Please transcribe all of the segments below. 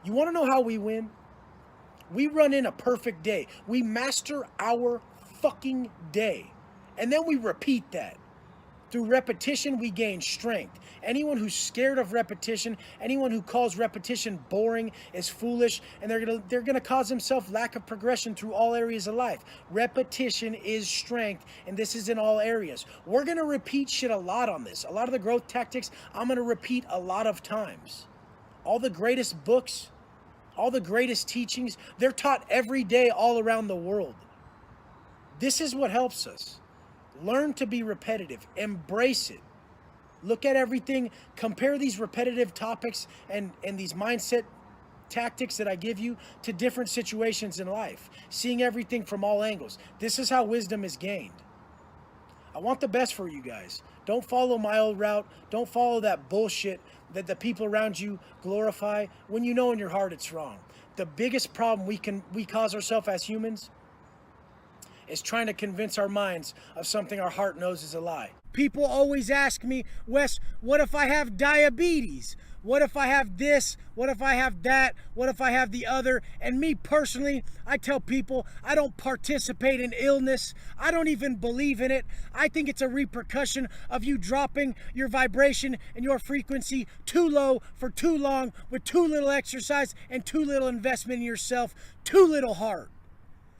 You want to know how we win? We run in a perfect day. We master our fucking day. And then we repeat that. Through repetition, we gain strength. Anyone who's scared of repetition, anyone who calls repetition boring is foolish, and they're gonna cause themselves lack of progression through all areas of life. Repetition is strength, and this is in all areas. We're gonna repeat shit a lot on this. A lot of the growth tactics, I'm gonna repeat a lot of times. All the greatest books, all the greatest teachings, they're taught every day all around the world. This is what helps us. Learn to be repetitive. Embrace it. Look at everything. Compare these repetitive topics and these mindset tactics that I give you to different situations in life. Seeing everything from all angles. This is how wisdom is gained. I want the best for you guys. Don't follow my old route. Don't follow that bullshit that the people around you glorify when you know in your heart it's wrong. The biggest problem we cause ourselves as humans is trying to convince our minds of something our heart knows is a lie. People always ask me, Wes, what if I have diabetes? What if I have this? What if I have that? What if I have the other? And me personally, I tell people I don't participate in illness. I don't even believe in it. I think it's a repercussion of you dropping your vibration and your frequency too low for too long with too little exercise and too little investment in yourself, too little heart.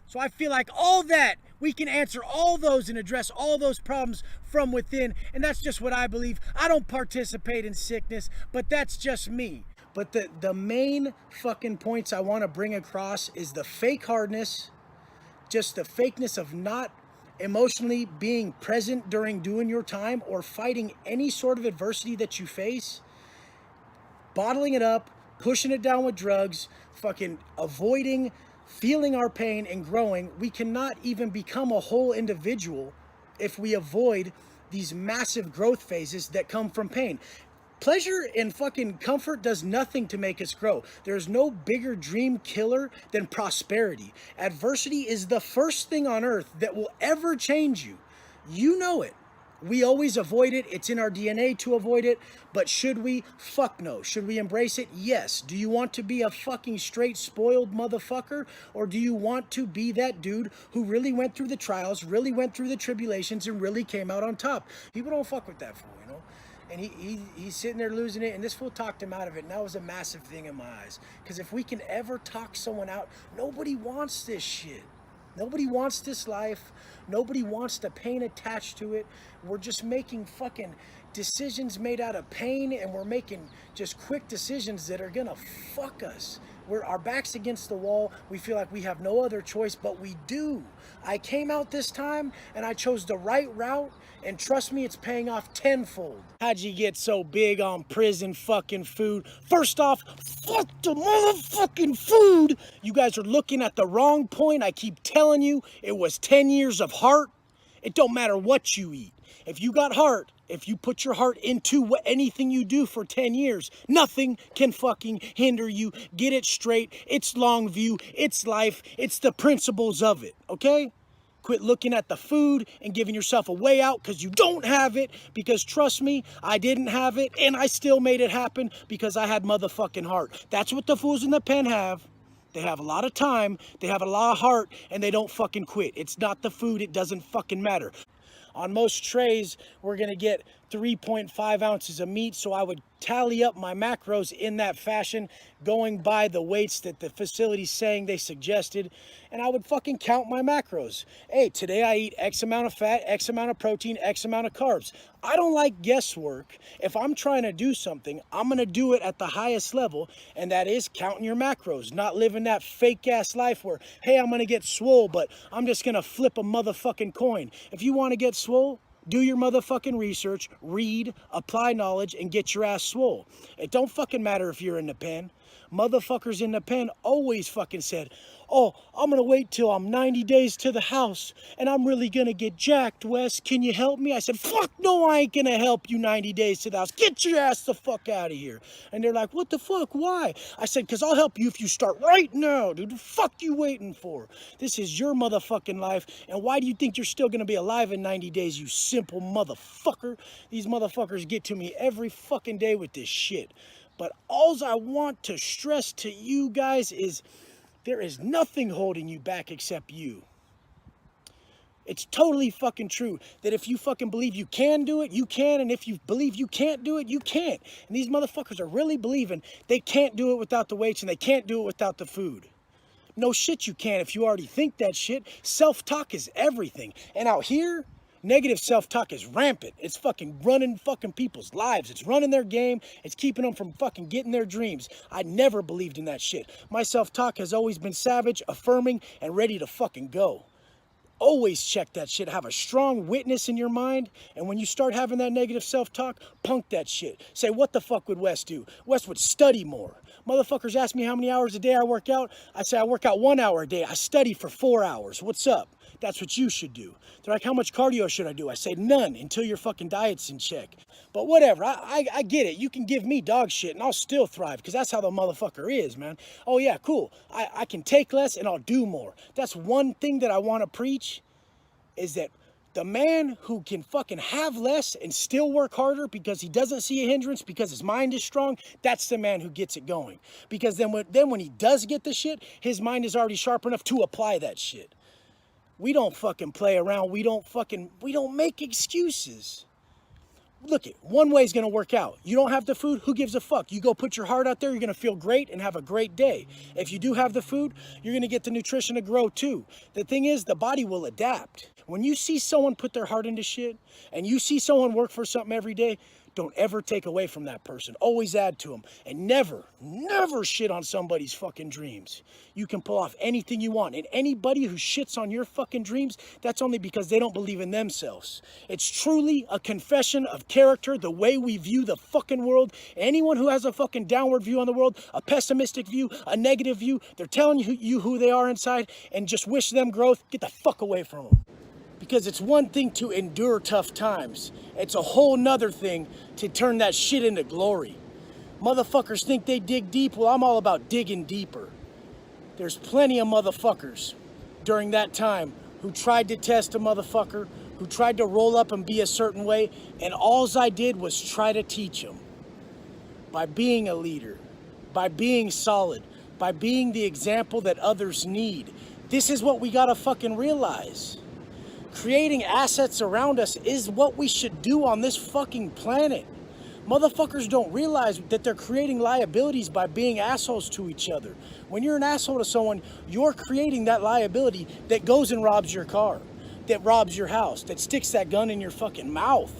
So I feel like all that, we can answer all those and address all those problems from within. And that's just what I believe. I don't participate in sickness, but that's just me. But the main fucking points I want to bring across is the fake hardness, just the fakeness of not emotionally being present during doing your time or fighting any sort of adversity that you face, bottling it up, pushing it down with drugs, fucking avoiding feeling our pain and growing. We cannot even become a whole individual if we avoid these massive growth phases that come from pain. Pleasure and fucking comfort does nothing to make us grow. There's no bigger dream killer than prosperity. Adversity is the first thing on earth that will ever change you. You know it. We always avoid it. It's in our DNA to avoid it. But should we? Fuck no. Should we embrace it? Yes. Do you want to be a fucking straight spoiled motherfucker? Or do you want to be that dude who really went through the trials, really went through the tribulations, and really came out on top? People don't fuck with that fool, you know? And he's sitting there losing it, and this fool talked him out of it, and that was a massive thing in my eyes. Because if we can ever talk someone out, nobody wants this shit. Nobody wants this life. Nobody wants the pain attached to it. We're just making fucking decisions made out of pain, and we're making just quick decisions that are gonna fuck us. Our back's against the wall. We feel like we have no other choice, but we do. I came out this time and I chose the right route, and trust me, it's paying off tenfold. How'd you get so big on prison fucking food? First off, fuck the motherfucking food. You guys are looking at the wrong point. I keep telling you, it was 10 years of heart. It don't matter what you eat. If you got heart, if you put your heart into anything you do for 10 years, nothing can fucking hinder you. Get it straight. It's long view. It's life. It's the principles of it, okay? Quit looking at the food and giving yourself a way out because you don't have it. Because trust me, I didn't have it, and I still made it happen because I had motherfucking heart. That's what the fools in the pen have. They have a lot of time, they have a lot of heart, and they don't fucking quit. It's not the food, it doesn't fucking matter. On most trays, we're gonna get 3.5 ounces of meat, so I would tally up my macros in that fashion, going by the weights that the facility's saying they suggested, and I would fucking count my macros. Hey, today I eat X amount of fat, X amount of protein, X amount of carbs. I don't like guesswork. If I'm trying to do something, I'm gonna do it at the highest level, and that is counting your macros, not living that fake ass life where, hey, I'm gonna get swole, but I'm just gonna flip a motherfucking coin. If you wanna get swole, do your motherfucking research, read, apply knowledge, and get your ass swole. It don't fucking matter if you're in the pen. Motherfuckers in the pen always fucking said, oh, I'm gonna wait till I'm 90 days to the house and I'm really gonna get jacked, Wes. Can you help me? I said, fuck no, I ain't gonna help you 90 days to the house. Get your ass the fuck out of here. And they're like, what the fuck? Why? I said, because I'll help you if you start right now, dude. The fuck you waiting for? This is your motherfucking life. And why do you think you're still gonna be alive in 90 days, you simple motherfucker? These motherfuckers get to me every fucking day with this shit. But alls I want to stress to you guys is there is nothing holding you back except you. It's totally fucking true that if you fucking believe you can do it, you can. And if you believe you can't do it, you can't. And these motherfuckers are really believing they can't do it without the weights and they can't do it without the food. No shit you can if you already think that shit. Self-talk is everything. And out here, negative self-talk is rampant. It's fucking running fucking people's lives. It's running their game. It's keeping them from fucking getting their dreams. I never believed in that shit. My self-talk has always been savage, affirming, and ready to fucking go. Always check that shit. Have a strong witness in your mind. And when you start having that negative self-talk, punk that shit. Say, what the fuck would Wes do? Wes would study more. Motherfuckers ask me how many hours a day I work out. I say I work out 1 hour a day. I study for 4 hours. What's up? That's what you should do. They're like, how much cardio should I do? I say none until your fucking diet's in check. But whatever, I get it. You can give me dog shit and I'll still thrive because that's how the motherfucker is, man. Oh yeah, cool. I can take less and I'll do more. That's one thing that I want to preach is that the man who can fucking have less and still work harder because he doesn't see a hindrance, because his mind is strong, that's the man who gets it going. Because then when he does get the shit, his mind is already sharp enough to apply that shit. We don't fucking play around. We don't make excuses. Look, one way is going to work out. You don't have the food, who gives a fuck? You go put your heart out there, you're going to feel great and have a great day. If you do have the food, you're going to get the nutrition to grow too. The thing is, the body will adapt. When you see someone put their heart into shit and you see someone work for something every day, don't ever take away from that person. Always add to them. And never shit on somebody's fucking dreams. You can pull off anything you want. And anybody who shits on your fucking dreams, that's only because they don't believe in themselves. It's truly a confession of character, the way we view the fucking world. Anyone who has a fucking downward view on the world, a pessimistic view, a negative view, they're telling you who they are inside and just wish them growth. Get the fuck away from them. Because it's one thing to endure tough times. It's a whole nother thing to turn that shit into glory. Motherfuckers think they dig deep. Well, I'm all about digging deeper. There's plenty of motherfuckers during that time who tried to test a motherfucker, who tried to roll up and be a certain way, and alls I did was try to teach them. By being a leader, by being solid, by being the example that others need. This is what we gotta fucking realize. Creating assets around us is what we should do on this fucking planet. Motherfuckers don't realize that they're creating liabilities by being assholes to each other. When you're an asshole to someone, you're creating that liability that goes and robs your car, that robs your house, that sticks that gun in your fucking mouth.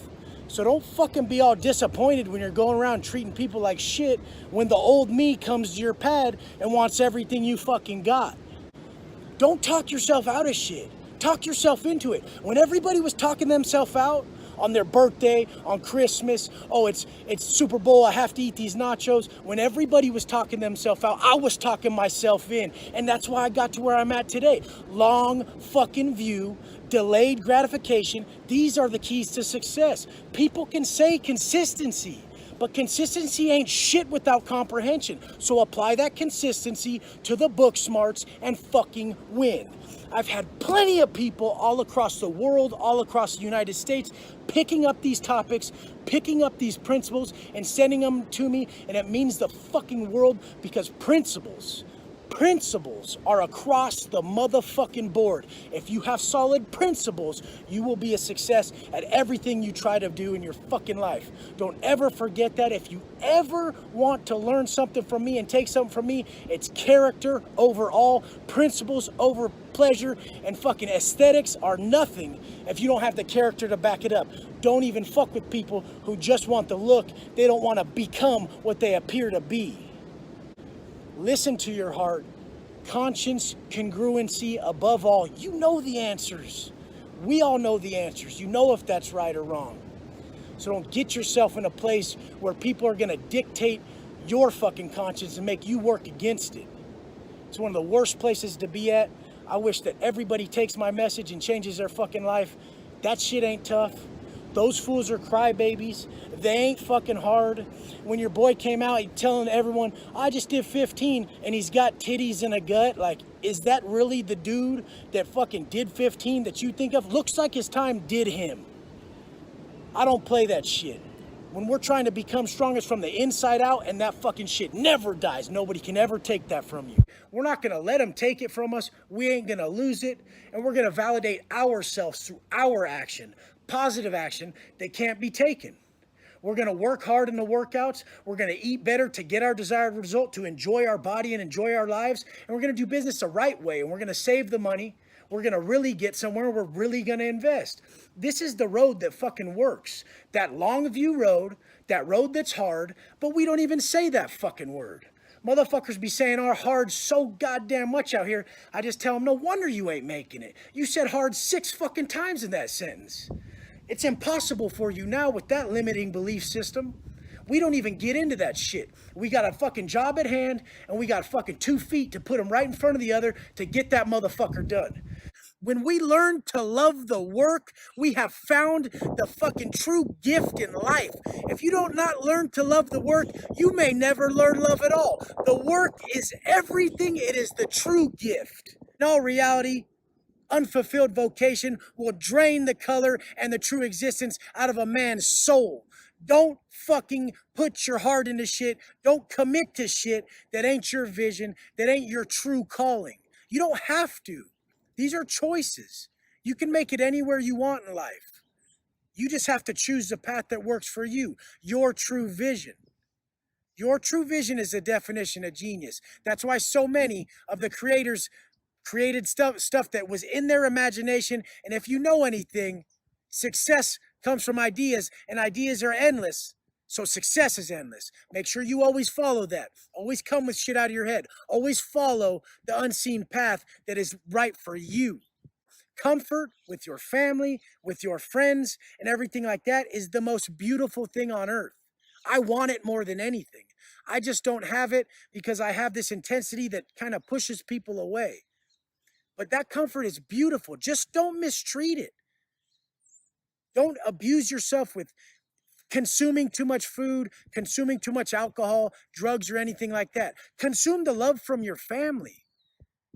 So don't fucking be all disappointed when you're going around treating people like shit when the old me comes to your pad and wants everything you fucking got. Don't talk yourself out of shit. Talk yourself into it. When everybody was talking themselves out on their birthday, on Christmas, oh, it's Super Bowl, I have to eat these nachos. When everybody was talking themselves out, I was talking myself in. And that's why I got to where I'm at today. Long fucking view, delayed gratification. These are the keys to success. People can say consistency, but consistency ain't shit without comprehension. So apply that consistency to the book smarts and fucking win. I've had plenty of people all across the world, all across the United States, picking up these topics, picking up these principles and sending them to me. And it means the fucking world because principles are across the motherfucking board. If you have solid principles, you will be a success at everything you try to do in your fucking life. Don't ever forget that. If you ever want to learn something from me and take something from me, it's character over all, principles over pleasure, and fucking aesthetics are nothing if you don't have the character to back it up. Don't even fuck with people who just want the look. They don't want to become what they appear to be. Listen to your heart. Conscience, congruency, above all. You know the answers. We all know the answers. You know if that's right or wrong. So don't get yourself in a place where people are going to dictate your fucking conscience and make you work against it. It's one of the worst places to be at. I wish that everybody takes my message and changes their fucking life. That shit ain't tough. Those fools are crybabies. They ain't fucking hard. When your boy came out telling everyone, I just did 15 and he's got titties and a gut, like, is that really the dude that fucking did 15 that you think of? Looks like his time did him. I don't play that shit. when we're trying to become strongest from the inside out, and that fucking shit never dies. Nobody can ever take that from you. We're not gonna let them take it from us. We ain't gonna lose it. And we're gonna validate ourselves through our action, positive action that can't be taken. We're gonna work hard in the workouts. We're gonna eat better to get our desired result, to enjoy our body and enjoy our lives. And we're gonna do business the right way. And we're gonna save the money. We're gonna really get somewhere. We're really gonna invest. This is the road that fucking works. That long view road, that road that's hard, but we don't even say that fucking word. Motherfuckers be saying our hard so goddamn much out here. I just tell them, no wonder you ain't making it. You said hard 6 fucking times in that sentence. It's impossible for you now with that limiting belief system. We don't even get into that shit. We got a fucking job at hand, and we got fucking 2 feet to put them right in front of the other to get that motherfucker done. When we learn to love the work, we have found the fucking true gift in life. If you don't not learn to love the work, you may never learn love at all. The work is everything. It is the true gift. In all reality, unfulfilled vocation will drain the color and the true existence out of a man's soul. Don't fucking put your heart into shit. Don't commit to shit that ain't your vision, that ain't your true calling. You don't have to. These are choices. You can make it anywhere you want in life. You just have to choose the path that works for you, your true vision. Your true vision is the definition of genius. That's why so many of the creators created stuff that was in their imagination. And if you know anything, success comes from ideas, and ideas are endless. So success is endless. Make sure you always follow that. Always come with shit out of your head. Always follow the unseen path that is right for you. Comfort with your family, with your friends, and everything like that is the most beautiful thing on earth. I want it more than anything. I just don't have it because I have this intensity that kind of pushes people away. But that comfort is beautiful. Just don't mistreat it. Don't abuse yourself with consuming too much food, consuming too much alcohol, drugs, or anything like that. Consume the love from your family.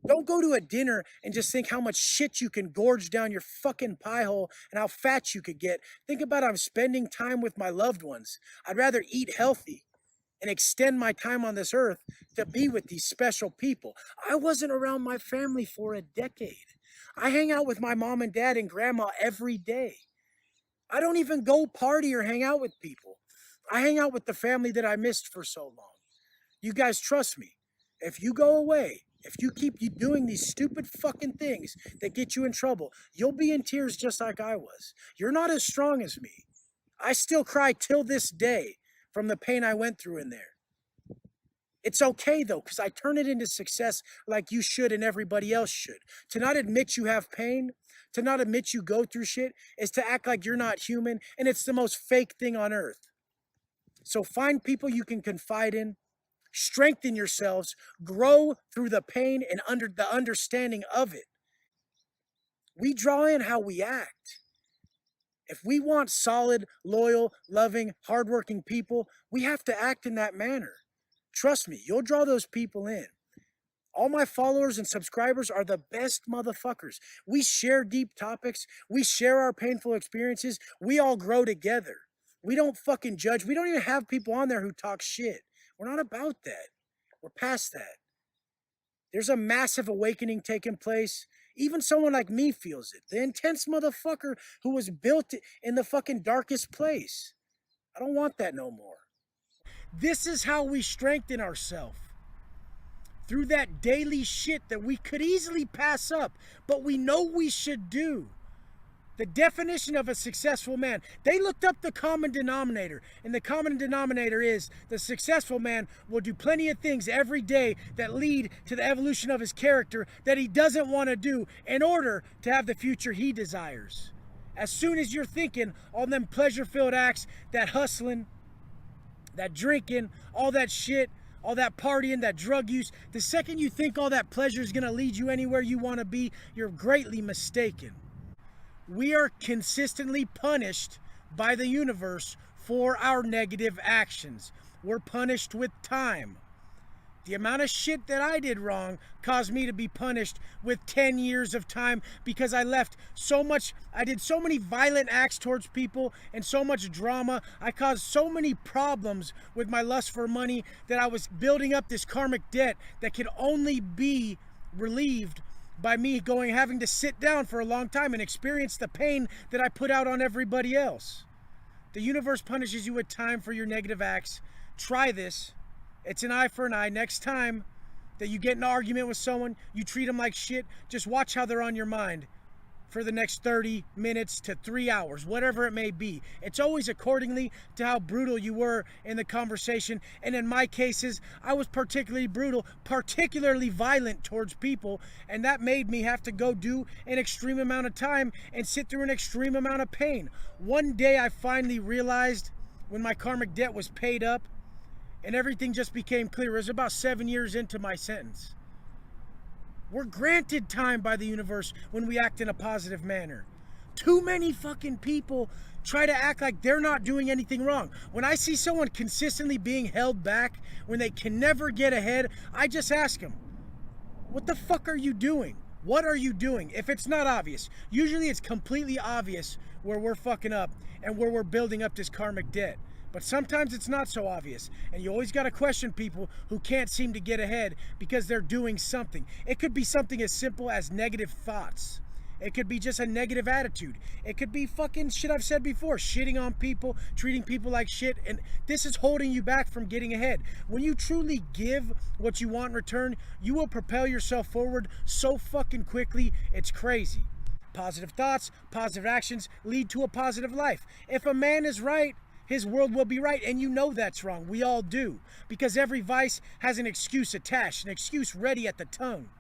Don't go to a dinner and just think how much shit you can gorge down your fucking pie hole and how fat you could get. Think about I'm spending time with my loved ones. I'd rather eat healthy and extend my time on this earth to be with these special people. I wasn't around my family for a decade. I hang out with my mom and dad and grandma every day. I don't even go party or hang out with people. I hang out with the family that I missed for so long. You guys trust me. If you go away, if you keep doing these stupid fucking things that get you in trouble, you'll be in tears just like I was. You're not as strong as me. I still cry till this day from the pain I went through in there. It's okay though, because I turn it into success like you should and everybody else should. To not admit you have pain, to not admit you go through shit, is to act like you're not human, and it's the most fake thing on earth. So find people you can confide in, strengthen yourselves, grow through the pain and under the understanding of it. We draw in how we act. If we want solid, loyal, loving, hardworking people, we have to act in that manner. Trust me, you'll draw those people in. All my followers and subscribers are the best motherfuckers. We share deep topics. We share our painful experiences. We all grow together. We don't fucking judge. We don't even have people on there who talk shit. We're not about that. We're past that. There's a massive awakening taking place. Even someone like me feels it. The intense motherfucker who was built in the fucking darkest place. I don't want that no more. This is how we strengthen ourselves. Through that daily shit that we could easily pass up, but we know we should do. The definition of a successful man. They looked up the common denominator, and the common denominator is the successful man will do plenty of things every day that lead to the evolution of his character that he doesn't want to do in order to have the future he desires. As soon as you're thinking all them pleasure-filled acts, that hustling, that drinking, all that shit, all that partying, that drug use, the second you think all that pleasure is going to lead you anywhere you want to be, you're greatly mistaken. We are consistently punished by the universe for our negative actions. We're punished with time. The amount of shit that I did wrong caused me to be punished with 10 years of time because I did so many violent acts towards people and so much drama. I caused so many problems with my lust for money that I was building up this karmic debt that could only be relieved by me having to sit down for a long time and experience the pain that I put out on everybody else. The universe punishes you with time for your negative acts. Try this. It's an eye for an eye. Next time that you get in an argument with someone, you treat them like shit, just watch how they're on your mind for the next 30 minutes to 3 hours, whatever it may be. It's always accordingly to how brutal you were in the conversation. And in my cases, I was particularly brutal, particularly violent towards people, and that made me have to go do an extreme amount of time and sit through an extreme amount of pain. One day I finally realized, when my karmic debt was paid up and everything just became clear, it was about 7 years into my sentence. We're granted time by the universe when we act in a positive manner. Too many fucking people try to act like they're not doing anything wrong. When I see someone consistently being held back, when they can never get ahead, I just ask them, what the fuck are you doing? What are you doing? If it's not obvious, usually it's completely obvious where we're fucking up and where we're building up this karmic debt. But sometimes it's not so obvious, and you always got to question people who can't seem to get ahead because they're doing something. It could be something as simple as negative thoughts. It could be just a negative attitude. It could be fucking shit I've said before, shitting on people, treating people like shit, and this is holding you back from getting ahead. When you truly give what you want in return, you will propel yourself forward so fucking quickly, it's crazy. Positive thoughts, positive actions lead to a positive life. If a man is right, his world will be right, and you know that's wrong. We all do, because every vice has an excuse attached, an excuse ready at the tongue.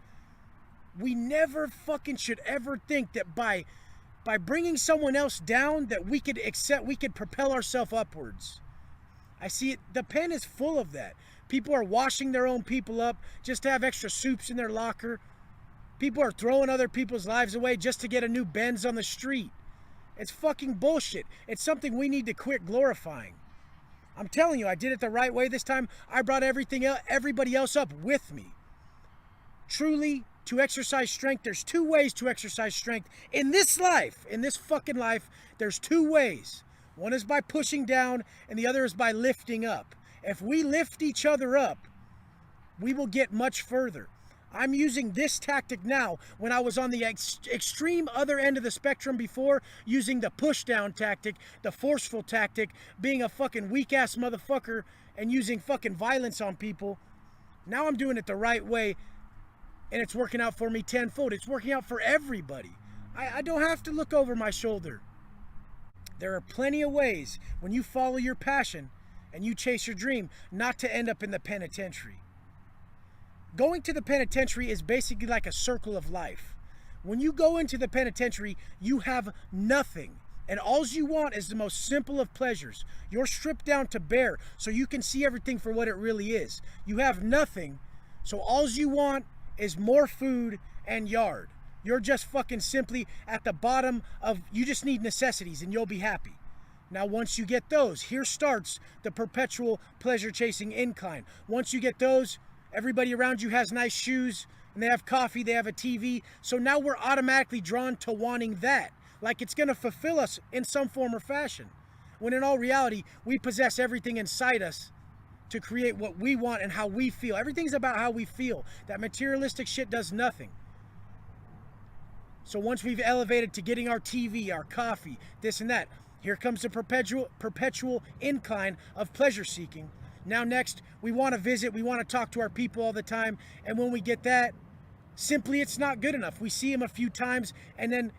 We never fucking should ever think that by bringing someone else down that we could propel ourselves upwards. I see it. The pen is full of that. People are washing their own people up just to have extra soups in their locker. People are throwing other people's lives away just to get a new Benz on the street. It's fucking bullshit. It's something we need to quit glorifying. I'm telling you, I did it the right way this time. I brought everybody else up with me. Truly, to exercise strength, there's 2 ways to exercise strength. In this life, in this fucking life, there's 2 ways. One is by pushing down, and the other is by lifting up. If we lift each other up, we will get much further. I'm using this tactic now when I was on the extreme other end of the spectrum before, using the push down tactic, the forceful tactic, being a fucking weak ass motherfucker and using fucking violence on people. Now I'm doing it the right way, and it's working out for me tenfold. It's working out for everybody. I don't have to look over my shoulder. There are plenty of ways when you follow your passion and you chase your dream not to end up in the penitentiary. Going to the penitentiary is basically like a circle of life. When you go into the penitentiary, you have nothing. And all you want is the most simple of pleasures. You're stripped down to bare so you can see everything for what it really is. You have nothing, so all you want is more food and yard. You're just fucking simply at the bottom of, you just need necessities and you'll be happy. Now, once you get those, here starts the perpetual pleasure chasing incline. Once you get those, everybody around you has nice shoes, and they have coffee, they have a TV. So now we're automatically drawn to wanting that, like it's going to fulfill us in some form or fashion. When in all reality, we possess everything inside us to create what we want and how we feel. Everything's about how we feel. That materialistic shit does nothing. So once we've elevated to getting our TV, our coffee, this and that, here comes the perpetual incline of pleasure seeking. Now next, we want to visit, we want to talk to our people all the time, and when we get that, simply it's not good enough. We see them a few times, and then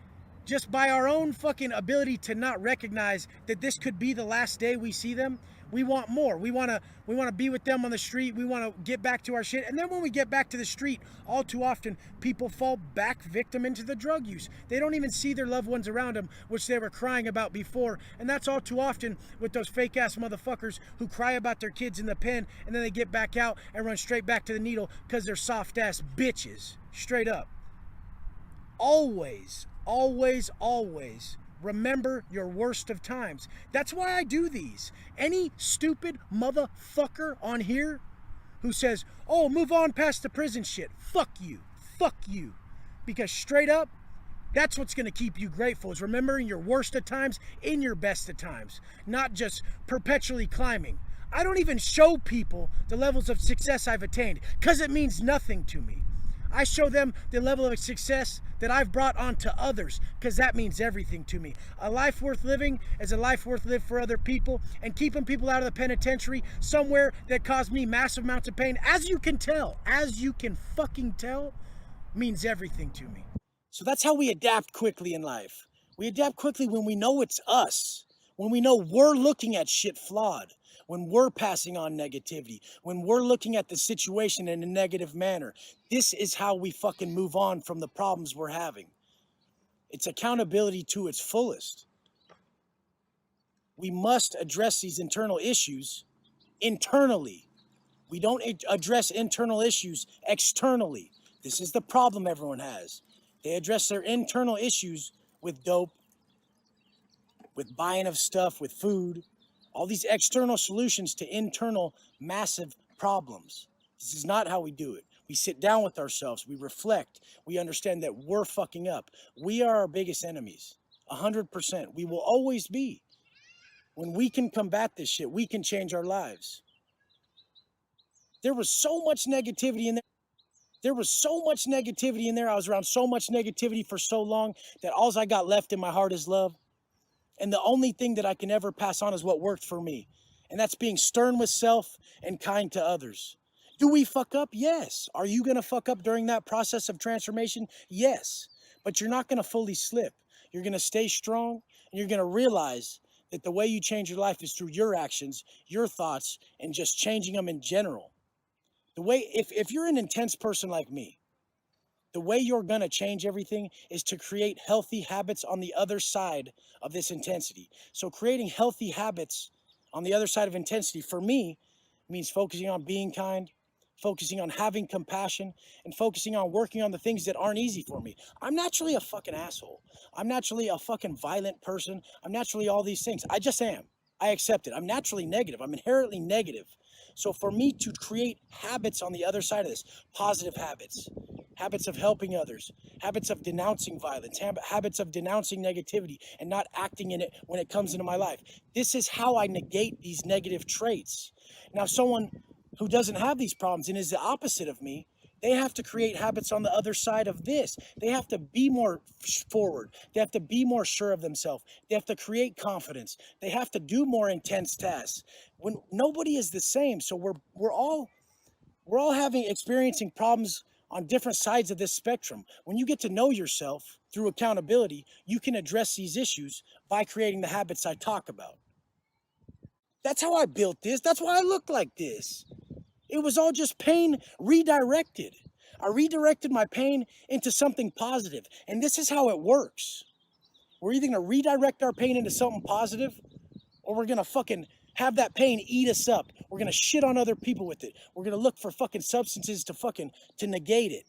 just by our own fucking ability to not recognize that this could be the last day we see them, we want more. We want to be with them on the street. We want to get back to our shit. And then when we get back to the street, all too often, people fall back victim into the drug use. They don't even see their loved ones around them, which they were crying about before. And that's all too often with those fake-ass motherfuckers who cry about their kids in the pen, and then they get back out and run straight back to the needle because they're soft-ass bitches. Straight up. Always, always, always remember your worst of times. That's why I do these. Any stupid motherfucker on here who says, oh, move on past the prison shit. Fuck you. Fuck you. Because straight up, that's what's going to keep you grateful, is remembering your worst of times in your best of times, not just perpetually climbing. I don't even show people the levels of success I've attained because it means nothing to me. I show them the level of success that I've brought onto others because that means everything to me. A life worth living is a life worth lived for other people, and keeping people out of the penitentiary somewhere that caused me massive amounts of pain, as you can fucking tell, means everything to me. So that's how we adapt quickly in life. We adapt quickly when we know it's us, when we know we're looking at shit flawed, when we're passing on negativity, when we're looking at the situation in a negative manner. This is how we fucking move on from the problems we're having. It's accountability to its fullest. We must address these internal issues internally. We don't address internal issues externally. This is the problem everyone has. They address their internal issues with dope, with buying of stuff, with food, all these external solutions to internal massive problems. This is not how we do it. We sit down with ourselves, we reflect, we understand that we're fucking up. We are our biggest enemies, 100%. We will always be. When we can combat this shit, we can change our lives. There was so much negativity in there. There was so much negativity in there. I was around so much negativity for so long that all I got left in my heart is love. And the only thing that I can ever pass on is what worked for me. And that's being stern with self and kind to others. Do we fuck up? Yes. Are you going to fuck up during that process of transformation? Yes. But you're not going to fully slip. You're going to stay strong, and you're going to realize that the way you change your life is through your actions, your thoughts, and just changing them in general. The way, if you're an intense person like me, the way you're going to change everything is to create healthy habits on the other side of this intensity. So creating healthy habits on the other side of intensity, for me, means focusing on being kind, focusing on having compassion, and focusing on working on the things that aren't easy for me. I'm naturally a fucking asshole. I'm naturally a fucking violent person. I'm naturally all these things. I just am. I accept it. I'm naturally negative. I'm inherently negative. So for me to create habits on the other side of this, positive habits, habits of helping others, habits of denouncing violence, habits of denouncing negativity and not acting in it when it comes into my life. This is how I negate these negative traits. Now, someone who doesn't have these problems and is the opposite of me, they have to create habits on the other side of this. They have to be more forward. They have to be more sure of themselves. They have to create confidence. They have to do more intense tasks. When nobody is the same, so we're all experiencing problems on different sides of this spectrum. When you get to know yourself through accountability, you can address these issues by creating the habits I talk about. That's how I built this. That's why I look like this. It was all just pain redirected. I redirected my pain into something positive. And this is how it works. We're either going to redirect our pain into something positive, or we're going to fucking have that pain eat us up. We're going to shit on other people with it. We're going to look for fucking substances to negate it.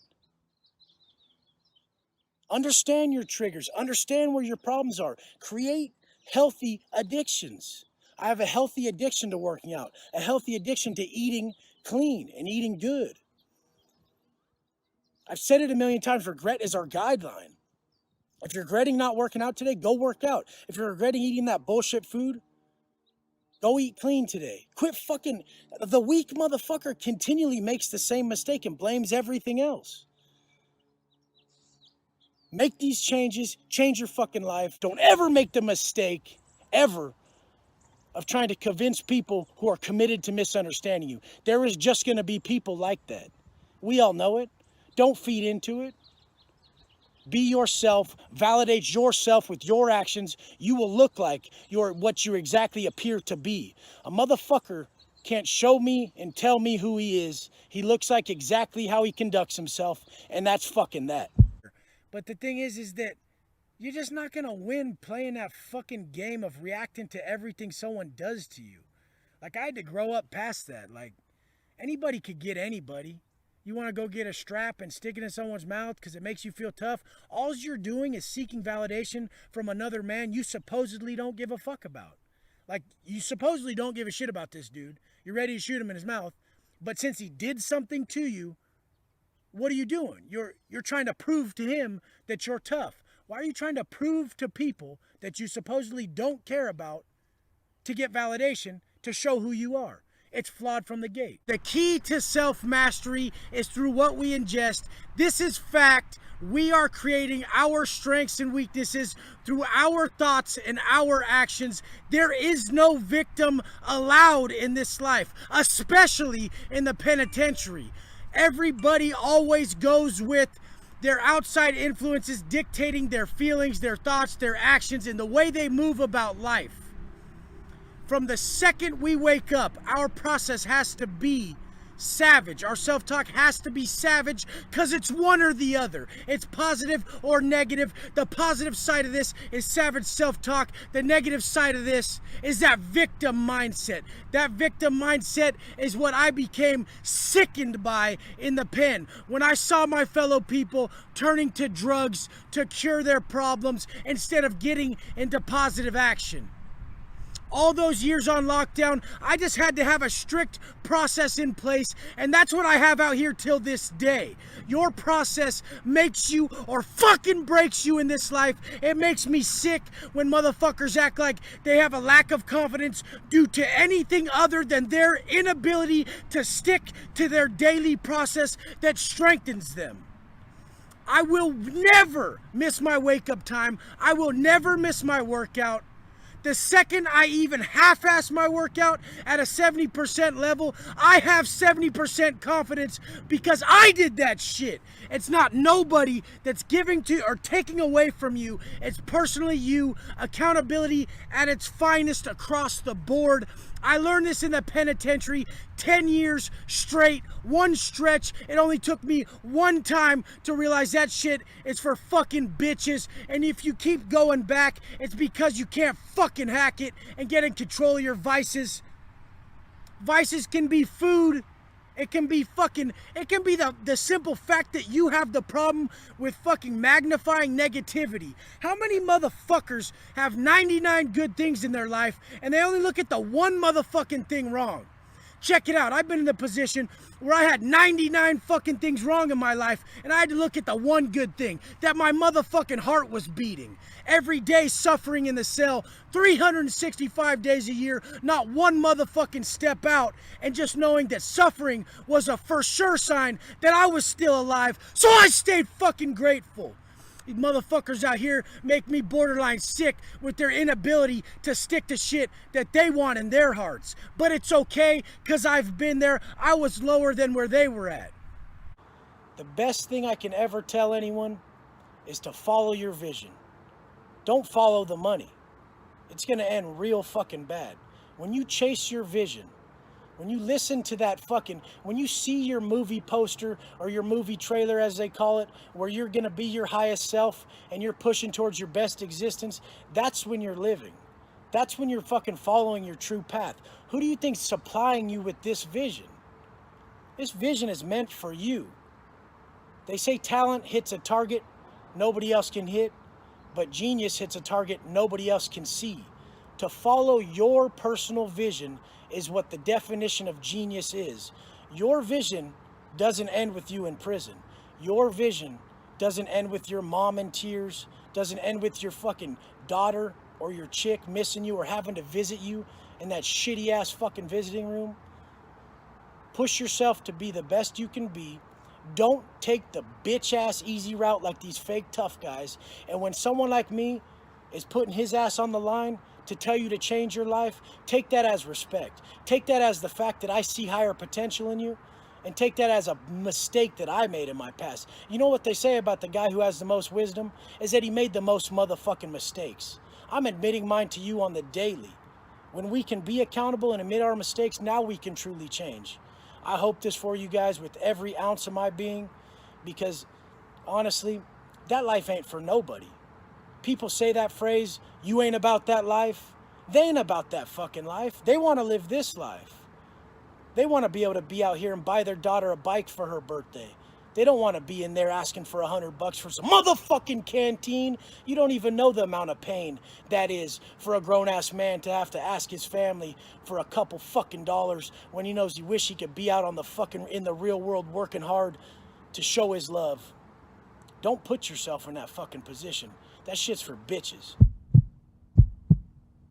Understand your triggers. Understand where your problems are. Create healthy addictions. I have a healthy addiction to working out, a healthy addiction to eating clean and eating good. I've said it a million times, regret is our guideline. If you're regretting not working out today, go work out. If you're regretting eating that bullshit food, go eat clean today. Quit fucking, the weak motherfucker continually makes the same mistake and blames everything else. Make these changes, change your fucking life. Don't ever make the mistake, ever, of trying to convince people who are committed to misunderstanding you. There is just going to be people like that. We all know it. Don't feed into it. Be yourself. Validate yourself with your actions. You will look like what you exactly appear to be. A motherfucker can't show me and tell me who he is. He looks like exactly how he conducts himself, and that's fucking that. But the thing is that you're just not going to win playing that fucking game of reacting to everything someone does to you. Like, I had to grow up past that. Like, anybody could get anybody. You want to go get a strap and stick it in someone's mouth because it makes you feel tough? All you're doing is seeking validation from another man you supposedly don't give a fuck about. Like, you supposedly don't give a shit about this dude. You're ready to shoot him in his mouth. But since he did something to you, what are you doing? You're trying to prove to him that you're tough. Why are you trying to prove to people that you supposedly don't care about to get validation to show who you are? It's flawed from the gate. The key to self-mastery is through what we ingest. This is fact. We are creating our strengths and weaknesses through our thoughts and our actions. There is no victim allowed in this life, especially in the penitentiary. Everybody always goes with their outside influences dictating their feelings, their thoughts, their actions, and the way they move about life. From the second we wake up, our process has to be savage. Our self-talk has to be savage because it's one or the other. It's positive or negative. The positive side of this is savage self-talk. The negative side of this is that victim mindset. That victim mindset is what I became sickened by in the pen. When I saw my fellow people turning to drugs to cure their problems instead of getting into positive action. All those years on lockdown, I just had to have a strict process in place, and that's what I have out here till this day. Your process makes you or fucking breaks you in this life. It makes me sick when motherfuckers act like they have a lack of confidence due to anything other than their inability to stick to their daily process that strengthens them. I will never miss my wake-up time. I will never miss my workout. The second I even half-ass my workout at a 70% level, I have 70% confidence because I did that shit. It's not nobody that's giving to or taking away from you. It's personally you. Accountability at its finest across the board. I learned this in the penitentiary 10 years straight, one stretch. It only took me one time to realize that shit is for fucking bitches. And if you keep going back, it's because you can't fucking hack it and get in control of your vices. Vices can be food. It can be the simple fact that you have the problem with fucking magnifying negativity. How many motherfuckers have 99 good things in their life and they only look at the one motherfucking thing wrong? Check it out. I've been in the position where I had 99 fucking things wrong in my life and I had to look at the one good thing, that my motherfucking heart was beating. Every day suffering in the cell, 365 days a year, not one motherfucking step out, and just knowing that suffering was a for sure sign that I was still alive, so I stayed fucking grateful. These motherfuckers out here make me borderline sick with their inability to stick to shit that they want in their hearts. But it's okay, because I've been there. I was lower than where they were at. The best thing I can ever tell anyone is to follow your vision. Don't follow the money. It's going to end real fucking bad. When you chase your vision, when you listen to that fucking, when you see your movie poster or your movie trailer as they call it, where you're going to be your highest self and you're pushing towards your best existence, that's when you're living. That's when you're fucking following your true path. Who do you think's supplying you with this vision? This vision is meant for you. They say talent hits a target nobody else can hit, but genius hits a target nobody else can see. To follow your personal vision is what the definition of genius is. Your vision doesn't end with you in prison. Your vision doesn't end with your mom in tears, doesn't end with your fucking daughter or your chick missing you or having to visit you in that shitty ass fucking visiting room. Push yourself to be the best you can be. Don't take the bitch ass easy route like these fake tough guys. And when someone like me is putting his ass on the line to tell you to change your life, take that as respect. Take that as the fact that I see higher potential in you, and take that as a mistake that I made in my past. You know what they say about the guy who has the most wisdom? Is that he made the most motherfucking mistakes. I'm admitting mine to you on the daily. When we can be accountable and admit our mistakes, now we can truly change. I hope this for you guys with every ounce of my being, because honestly, that life ain't for nobody. People say that phrase, you ain't about that life. They ain't about that fucking life. They want to live this life. They want to be able to be out here and buy their daughter a bike for her birthday. They don't want to be in there asking for $100 for some motherfucking canteen. You don't even know the amount of pain that is for a grown-ass man to have to ask his family for a couple fucking dollars when he knows he wish he could be out on the fucking, in the real world working hard to show his love. Don't put yourself in that fucking position. That shit's for bitches.